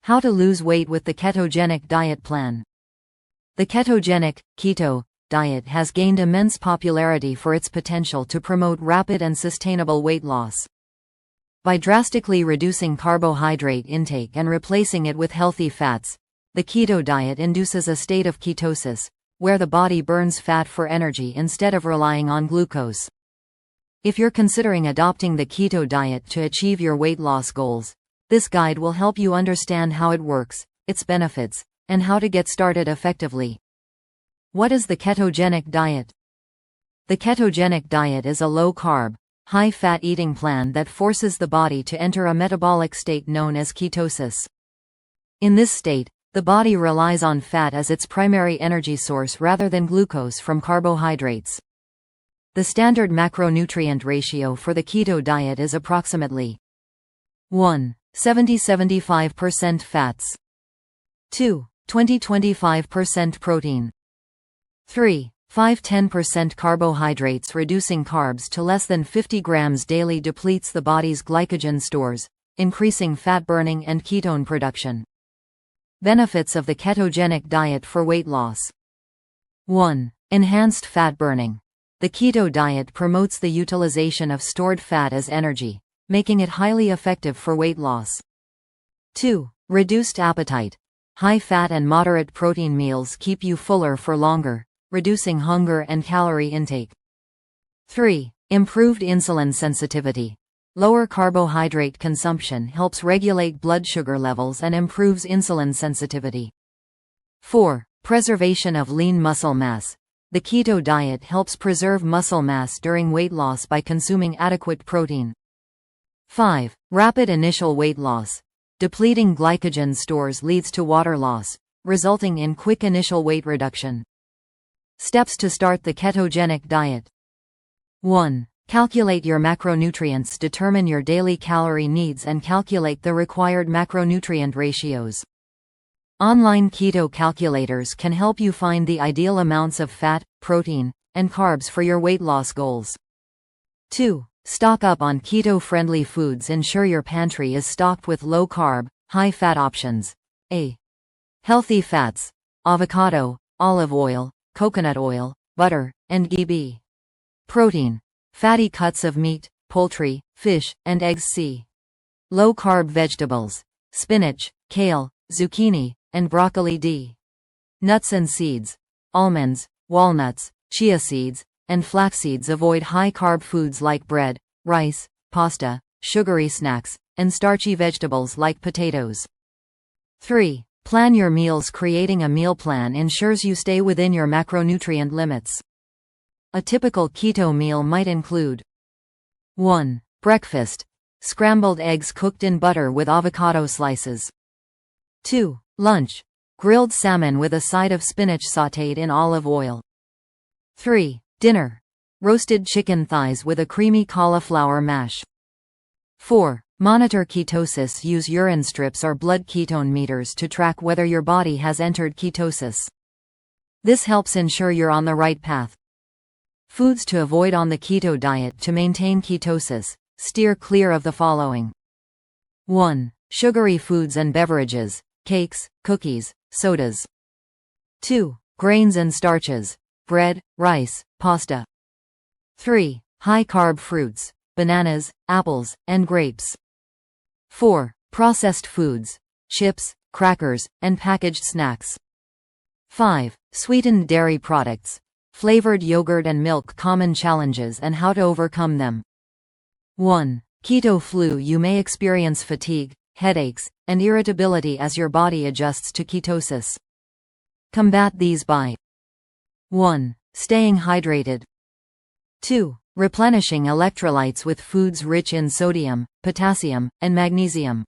How to lose weight with the ketogenic diet plan. The ketogenic, keto, diet has gained immense popularity for its potential to promote rapid and sustainable weight loss. By drastically reducing carbohydrate intake and replacing it with healthy fats, the keto diet induces a state of ketosis, where the body burns fat for energy instead of relying on glucose. If you're considering adopting the keto diet to achieve your weight loss goals, this guide will help you understand how it works, its benefits, and how to get started effectively. What is the ketogenic diet? The ketogenic diet is a low-carb, high-fat eating plan that forces the body to enter a metabolic state known as ketosis. In this state, the body relies on fat as its primary energy source rather than glucose from carbohydrates. The standard macronutrient ratio for the keto diet is approximately 1. 70–75% fats, 2. 20–25% protein, 3. 5–10% carbohydrates. Reducing carbs to less than 50 grams daily depletes the body's glycogen stores, increasing fat burning and ketone production. Benefits of the ketogenic diet for weight loss. 1. Enhanced fat burning. The keto diet promotes the utilization of stored fat as energy, making it highly effective for weight loss. 2. Reduced appetite. High-fat and moderate protein meals keep you fuller for longer, reducing hunger and calorie intake. 3. Improved insulin sensitivity. Lower carbohydrate consumption helps regulate blood sugar levels and improves insulin sensitivity. 4. Preservation of lean muscle mass. The keto diet helps preserve muscle mass during weight loss by consuming adequate protein. 5. Rapid initial weight loss. Depleting glycogen stores leads to water loss, resulting in quick initial weight reduction. Steps to start the ketogenic diet. 1. Calculate your macronutrients. Determine your daily calorie needs and calculate the required macronutrient ratios. Online keto calculators can help you find the ideal amounts of fat, protein, and carbs for your weight loss goals. 2. Stock up on keto-friendly foods. Ensure your pantry is stocked with low-carb, high-fat options. A. Healthy fats: avocado, olive oil, coconut oil, butter, and ghee. B. Protein: fatty cuts of meat, poultry, fish, and eggs. C. Low-carb vegetables: spinach, kale, zucchini, and broccoli. D. Nuts and seeds: almonds, walnuts, chia seeds, and flax seeds. Avoid high-carb foods like bread, rice, pasta, sugary snacks, and starchy vegetables like potatoes. 3. Plan your meals. Creating a meal plan ensures you stay within your macronutrient limits. A typical keto meal might include 1. Breakfast: scrambled eggs cooked in butter with avocado slices. 2. Lunch: grilled salmon with a side of spinach sautéed in olive oil. 3. Dinner: roasted chicken thighs with a creamy cauliflower mash. 4. Monitor ketosis. Use urine strips or blood ketone meters to track whether your body has entered ketosis. This helps ensure you're on the right path. Foods to avoid on the keto diet. To maintain ketosis, steer clear of the following. 1. Sugary foods and beverages: cakes, cookies, sodas. 2. Grains and starches: bread, rice, pasta. 3. High-carb fruits: bananas, apples, and grapes. 4. Processed foods: chips, crackers, and packaged snacks. 5. Sweetened dairy products: flavored yogurt and milk. Common challenges and how to overcome them. 1. Keto flu. You may experience fatigue, headaches, and irritability as your body adjusts to ketosis. Combat these by 1. Staying hydrated. 2. Replenishing electrolytes with foods rich in sodium, potassium, and magnesium.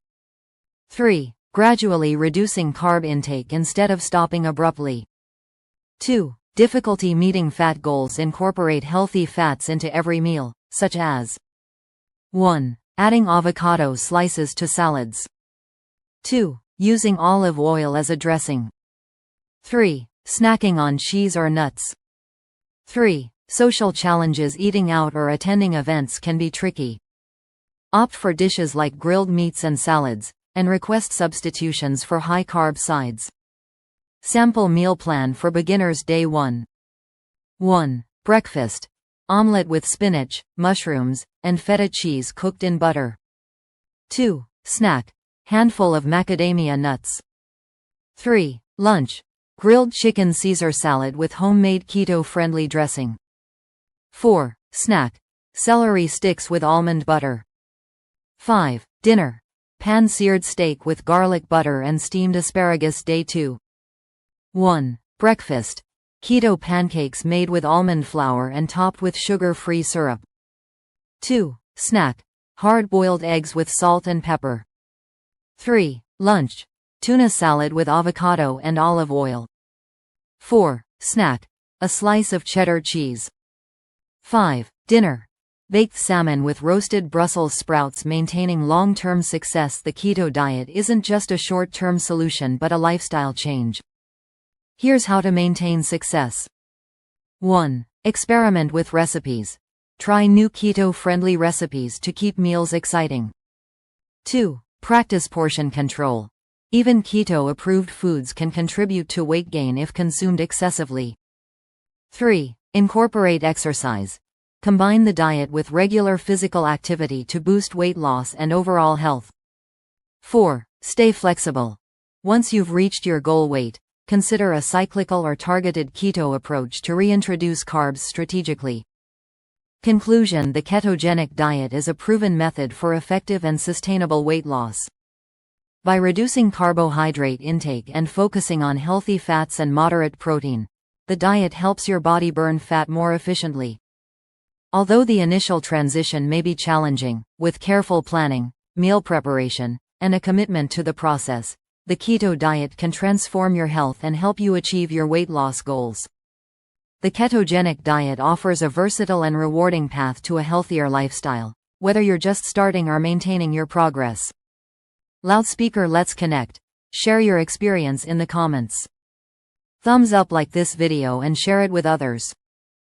3. Gradually reducing carb intake instead of stopping abruptly. 2. Difficulty meeting fat goals. Incorporate healthy fats into every meal, such as 1. Adding avocado slices to salads. 2. Using olive oil as a dressing. 3. Snacking on cheese or nuts. 3. Social challenges. Eating out or attending events can be tricky. Opt for dishes like grilled meats and salads, and request substitutions for high-carb sides. Sample meal plan for beginners day 1. 1. Breakfast. Omelette with spinach, mushrooms, and feta cheese cooked in butter. 2. Snack. Handful of macadamia nuts. 3. Lunch. Grilled chicken Caesar salad with homemade keto-friendly dressing. 4. Snack. Celery sticks with almond butter. 5. Dinner. Pan-seared steak with garlic butter and steamed asparagus day 2. 1. Breakfast. Keto pancakes made with almond flour and topped with sugar-free syrup. 2. Snack. Hard-boiled eggs with salt and pepper. 3. Lunch. Tuna salad with avocado and olive oil. 4. Snack. A slice of cheddar cheese. 5. Dinner. Baked salmon with roasted Brussels sprouts. Maintaining long-term success. The keto diet isn't just a short-term solution but a lifestyle change. Here's how to maintain success. 1. Experiment with recipes. Try new keto-friendly recipes to keep meals exciting. 2. Practice portion control. Even keto-approved foods can contribute to weight gain if consumed excessively. 3. Incorporate exercise. Combine the diet with regular physical activity to boost weight loss and overall health. 4. Stay flexible. Once you've reached your goal weight, consider a cyclical or targeted keto approach to reintroduce carbs strategically. Conclusion: the ketogenic diet is a proven method for effective and sustainable weight loss. By reducing carbohydrate intake and focusing on healthy fats and moderate protein, the diet helps your body burn fat more efficiently. Although the initial transition may be challenging, with careful planning, meal preparation, and a commitment to the process, the keto diet can transform your health and help you achieve your weight loss goals. The ketogenic diet offers a versatile and rewarding path to a healthier lifestyle, whether you're just starting or maintaining your progress. Loudspeaker, let's connect. Share your experience in the comments. Thumbs up, like this video and share it with others.